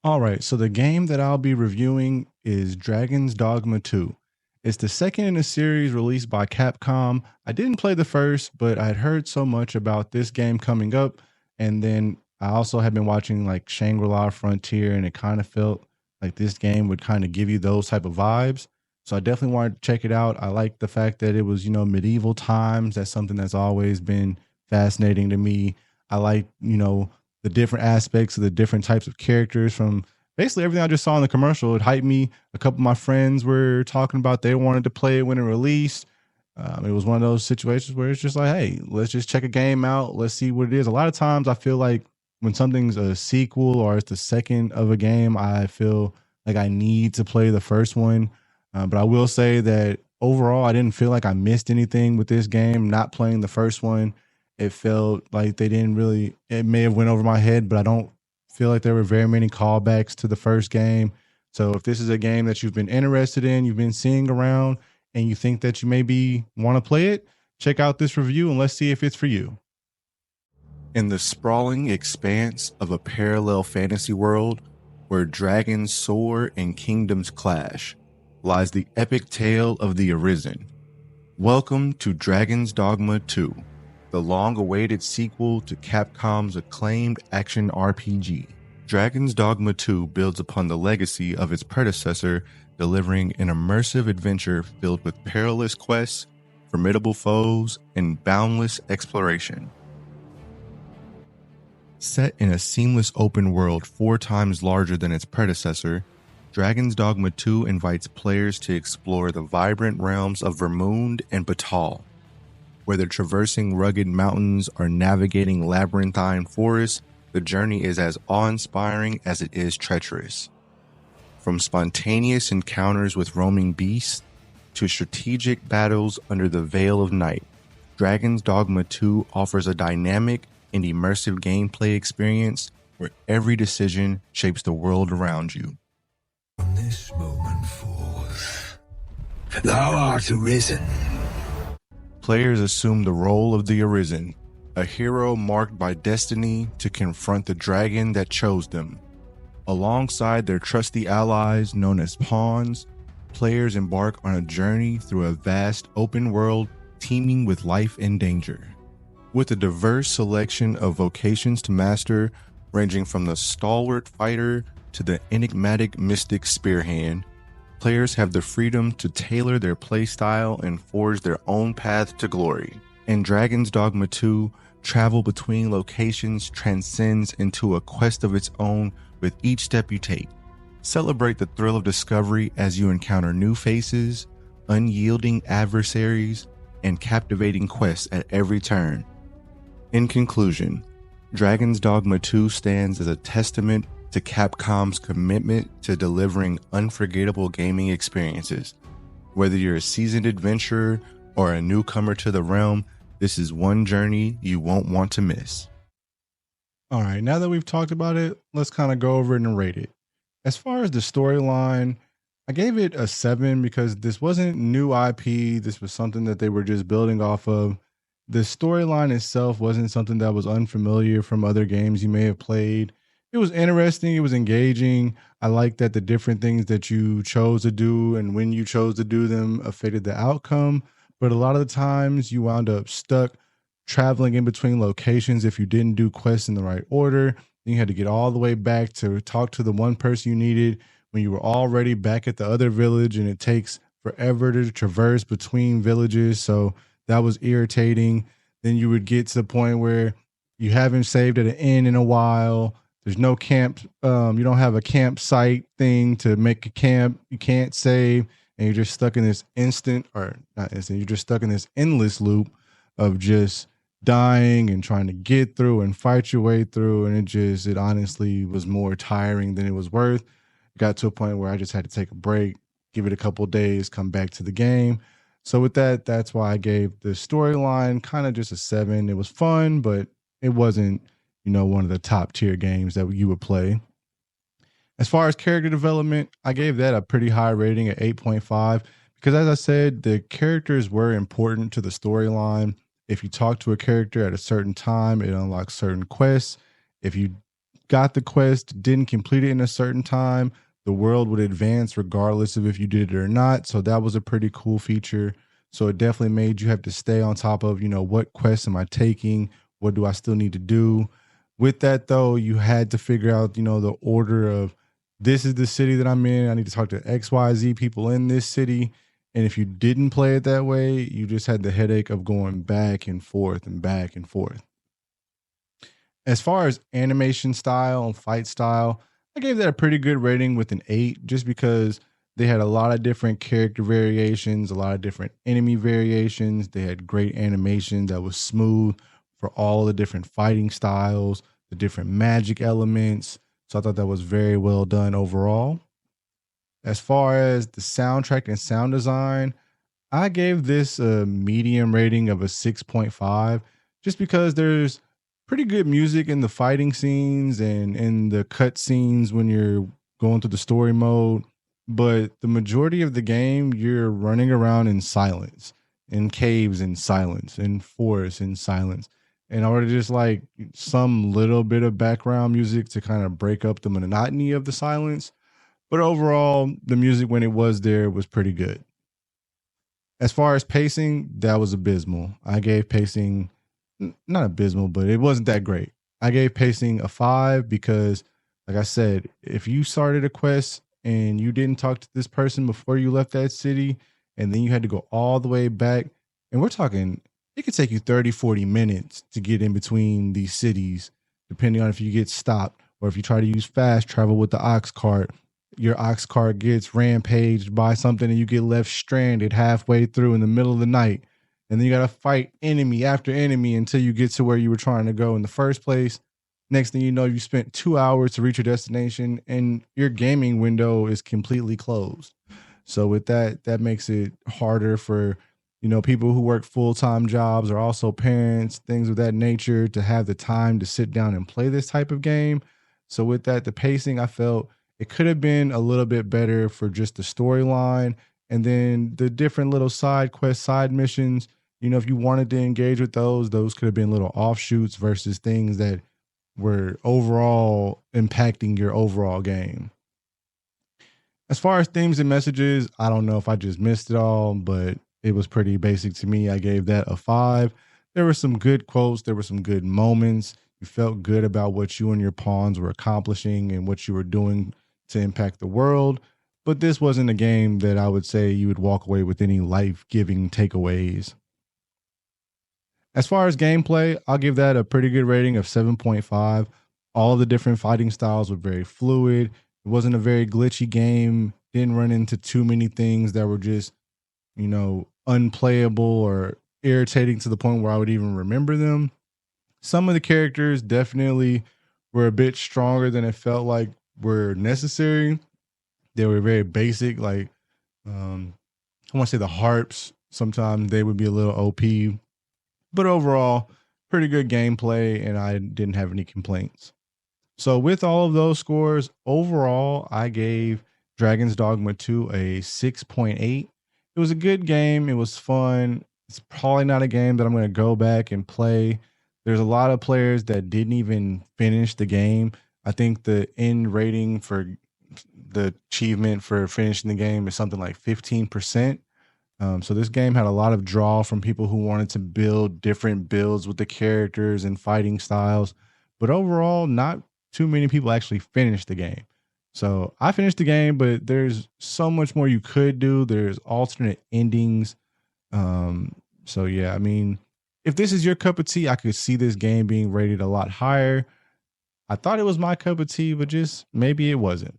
All right, so the game that I'll be reviewing is Dragon's Dogma 2. It's the second in a series released by Capcom. I didn't play the first, but I had heard so much about this game coming up. And then I also had been watching like Shangri-La Frontier, and it kind of felt like this game would kind of give you those type of vibes. So I definitely wanted to check it out. I like the fact that it was, medieval times. That's something that's always been fascinating to me. I like, the different aspects of the different types of characters from basically everything I just saw in the commercial. It hyped me. A couple of my friends were talking about they wanted to play it when it released. It was one of those situations where it's just like, hey, let's just check a game out. Let's see what it is. A lot of times I feel like when something's a sequel or it's the second of a game, I feel like I need to play the first one. But I will say that overall, I didn't feel like I missed anything with this game, not playing the first one. It felt like they didn't really, it may have went over my head, but I don't feel like there were very many callbacks to the first game. So if this is a game that you've been interested in, you've been seeing around, and you think that you maybe want to play it, check out this review and let's see if it's for you. In the sprawling expanse of a parallel fantasy world where dragons soar and kingdoms clash, lies the epic tale of the Arisen. Welcome to Dragon's Dogma 2, the long-awaited sequel to Capcom's acclaimed action RPG. Dragon's Dogma 2 builds upon the legacy of its predecessor, delivering an immersive adventure filled with perilous quests, formidable foes, and boundless exploration. Set in a seamless open world 4 times larger than its predecessor, Dragon's Dogma 2 invites players to explore the vibrant realms of Vermund and Batal. Whether traversing rugged mountains or navigating labyrinthine forests, the journey is as awe-inspiring as it is treacherous. From spontaneous encounters with roaming beasts to strategic battles under the veil of night, Dragon's Dogma 2 offers a dynamic and immersive gameplay experience where every decision shapes the world around you. From this moment forth, thou art arisen. Players assume the role of the Arisen, a hero marked by destiny to confront the dragon that chose them. Alongside their trusty allies known as pawns, players embark on a journey through a vast open world teeming with life and danger. With a diverse selection of vocations to master, ranging from the stalwart fighter to the enigmatic mystic spearhand, players have the freedom to tailor their playstyle and forge their own path to glory. In Dragon's Dogma 2, travel between locations transcends into a quest of its own with each step you take. Celebrate the thrill of discovery as you encounter new faces, unyielding adversaries, and captivating quests at every turn. In conclusion, Dragon's Dogma 2 stands as a testament to Capcom's commitment to delivering unforgettable gaming experiences. Whether you're a seasoned adventurer or a newcomer to the realm, this is one journey you won't want to miss. All right, now that we've talked about it, let's kind of go over it and rate it. As far as the storyline, I gave it a 7 because this wasn't new IP. This was something that they were just building off of. The storyline itself wasn't something that was unfamiliar from other games you may have played. It was interesting. It was engaging. I like that the different things that you chose to do and when you chose to do them affected the outcome. But a lot of the times you wound up stuck traveling in between locations if you didn't do quests in the right order. Then you had to get all the way back to talk to the one person you needed when you were already back at the other village, and it takes forever to traverse between villages. So that was irritating. Then you would get to the point where you haven't saved at an inn in a while. There's no camp. You don't have a campsite thing to make a camp. You can't save, and you're just stuck in this you're just stuck in this endless loop of just dying and trying to get through and fight your way through. And it honestly was more tiring than it was worth. It got to a point where I just had to take a break, give it a couple of days, come back to the game. So with that, that's why I gave the storyline kind of just a 7. It was fun, but it wasn't, one of the top tier games that you would play. As far as character development, I gave that a pretty high rating at 8.5 because, as I said, the characters were important to the storyline. If you talk to a character at a certain time, it unlocks certain quests. If you got the quest, didn't complete it in a certain time, the world would advance regardless of if you did it or not. So that was a pretty cool feature. So it definitely made you have to stay on top of, what quests am I taking? What do I still need to do? With that though, you had to figure out, the order of this is the city that I'm in. I need to talk to XYZ people in this city. And if you didn't play it that way, you just had the headache of going back and forth and back and forth. As far as animation style and fight style, I gave that a pretty good rating with an 8 just because they had a lot of different character variations, a lot of different enemy variations. They had great animation that was smooth for all the different fighting styles, the different magic elements. So I thought that was very well done overall. As far as the soundtrack and sound design, I gave this a medium rating of a 6.5 just because there's pretty good music in the fighting scenes and in the cut scenes when you're going through the story mode. But the majority of the game, you're running around in silence, in caves in silence, in forests in silence. And or just like some little bit of background music to kind of break up the monotony of the silence. But overall, the music when it was there was pretty good. As far as pacing, that was abysmal. I gave pacing not abysmal, but it wasn't that great. I gave pacing a 5 because, like I said, if you started a quest and you didn't talk to this person before you left that city, and then you had to go all the way back, and we're talking, it could take you 30, 40 minutes to get in between these cities, depending on if you get stopped or if you try to use fast travel with the ox cart. Your ox cart gets rampaged by something and you get left stranded halfway through in the middle of the night. And then you got to fight enemy after enemy until you get to where you were trying to go in the first place. Next thing you know, you spent 2 hours to reach your destination and your gaming window is completely closed. So with that, that makes it harder for, people who work full-time jobs or also parents, things of that nature, to have the time to sit down and play this type of game. So with that, the pacing, I felt it could have been a little bit better for just the storyline and then the different little side quests, side missions. If you wanted to engage with those could have been little offshoots versus things that were overall impacting your overall game. As far as themes and messages, I don't know if I just missed it all, but it was pretty basic to me. I gave that a 5. There were some good quotes, there were some good moments. You felt good about what you and your pawns were accomplishing and what you were doing to impact the world. But this wasn't a game that I would say you would walk away with any life-giving takeaways. As far as gameplay, I'll give that a pretty good rating of 7.5. All of the different fighting styles were very fluid. It wasn't a very glitchy game. Didn't run into too many things that were just, unplayable or irritating to the point where I would even remember them. Some of the characters definitely were a bit stronger than it felt like were necessary. They were very basic, like I want to say the harps. Sometimes they would be a little OP, but overall, pretty good gameplay, and I didn't have any complaints. So with all of those scores, overall, I gave Dragon's Dogma 2 a 6.8. It was a good game. It was fun. It's probably not a game that I'm going to go back and play. There's a lot of players that didn't even finish the game. I think the end rating for the achievement for finishing the game is something like 15%. So this game had a lot of draw from people who wanted to build different builds with the characters and fighting styles. But overall, not too many people actually finished the game. So I finished the game, but there's so much more you could do. There's alternate endings. So yeah, I mean, if this is your cup of tea, I could see this game being rated a lot higher. I thought it was my cup of tea, but just maybe it wasn't.